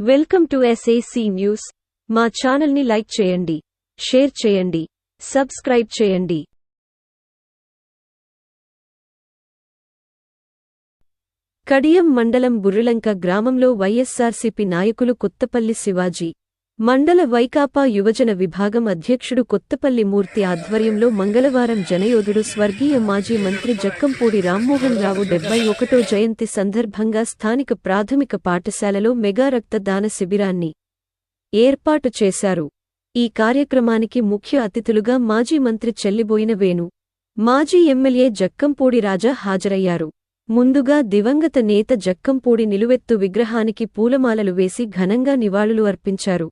Welcome to SAC news. మా ఛానల్ని like చేయండి, షేర్ చేయండి, సబ్స్క్రైబ్ చేయండి. కడియం మండలం బుర్రిలంక గ్రామంలో వైఎస్సార్సీపీ నాయకులు కొత్తపల్లి శివాజీ, మండల వైకాపా యువజన విభాగం అధ్యక్షుడు కొత్తపల్లి మూర్తి ఆధ్వర్యంలో మంగళవారం జనయోధుడు స్వర్గీయ మాజీ మంత్రి జక్కంపూడి రామ్మోహన్ రావు 71వ జయంతి సందర్భంగా స్థానిక ప్రాథమిక పాఠశాలలో మెగా రక్తదాన శిబిరాన్ని ఏర్పాటు చేశారు. ఈ కార్యక్రమానికి ముఖ్య అతిథులుగా మాజీ మంత్రి చెల్లిబోయిన వేణు, మాజీ ఎమ్మెల్యే జక్కంపూడి రాజా హాజరయ్యారు. ముందుగా దివంగత నేత జక్కంపూడి నిలువెత్తు విగ్రహానికి పూలమాలలు వేసి ఘనంగా నివాళులు అర్పించారు.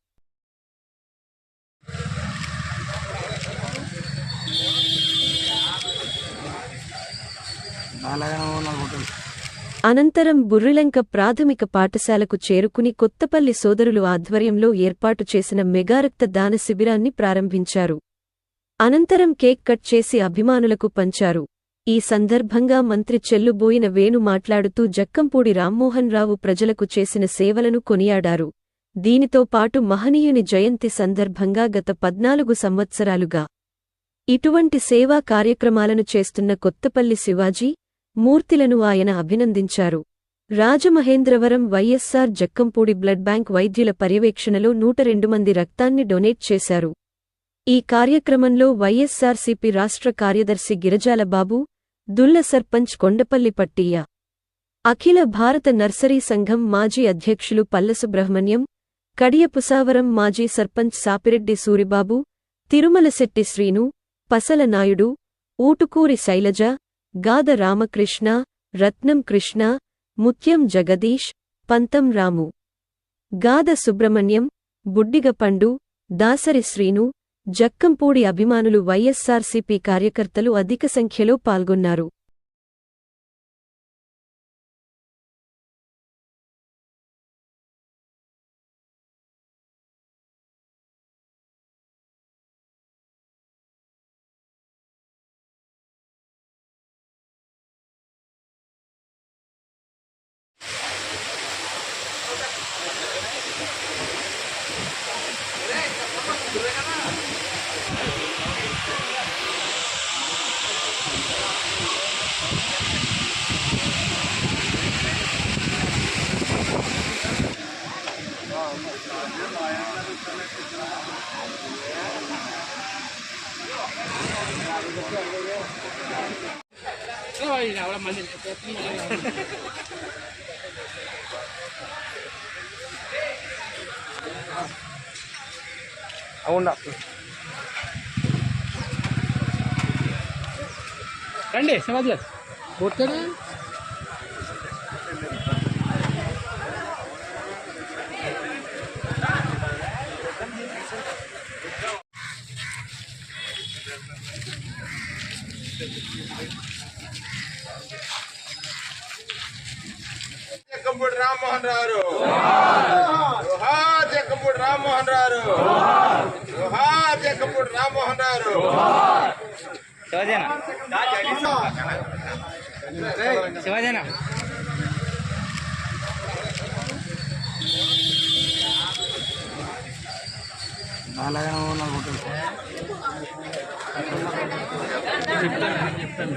అనంతరం బుర్రిలంక ప్రాథమిక పాఠశాలకు చేరుకుని కొత్తపల్లి సోదరులు ఆధ్వర్యంలో ఏర్పాటు చేసిన మెగారక్త దాన శిబిరాన్ని ప్రారంభించారు. అనంతరం కేక్ కట్ చేసి అభిమానులకు పంచారు. ఈ సందర్భంగా మంత్రి చెల్లుబోయిన వేణు మాట్లాడుతూ జక్కంపూడి రామ్మోహన్ రావు ప్రజలకు చేసిన సేవలను కొనియాడారు. దీనితో పాటు మహనీయుని జయంతి సందర్భంగా గత 14 సంవత్సరాలుగా ఇటువంటి సేవా కార్యక్రమాలను చేస్తున్న కొత్తపల్లి శివాజీ, మూర్తిలను ఆయన అభినందించారు. రాజమహేంద్రవరం వైఎస్సార్ జక్కంపూడి బ్లడ్ బ్యాంక్ వైద్యుల పర్యవేక్షణలో 102 మంది రక్తాన్ని డొనేట్ చేశారు. ఈ కార్యక్రమంలో వైఎస్సార్సీపీ రాష్ట్ర కార్యదర్శి గిరిజాల బాబు, దుల్ల సర్పంచ్ కొండపల్లి పట్టియ్య, అఖిల భారత నర్సరీ సంఘం మాజీ అధ్యక్షులు పల్లసుబ్రహ్మణ్యం, కడియపుసావరం మాజీ సర్పంచ్ సాపిరెడ్డి సూరిబాబు, తిరుమలశెట్టి శ్రీను, పసల నాయుడు, ఊటుకూరి శైలజ, గాద రామకృష్ణ, రత్నం కృష్ణ, ముత్యం జగదీష్, పంతం రాము, గాద సుబ్రహ్మణ్యం, బుడ్డిగ పండు, దాసరి శ్రీను, జక్కంపూడి అభిమానులు వైఎస్సార్సీపీ కార్యకర్తలు అధిక సంఖ్యలో పాల్గొన్నారు. అవునా రండి శివాజీ పోతాడు. జక్కంపూడి రామ్మోహన్ రావు, జక్కంపూడి రామ్మోహన్ రావు, జక్కంపూడి రామ్మోహన్ రావు. శివాజీనా చెప్తాను.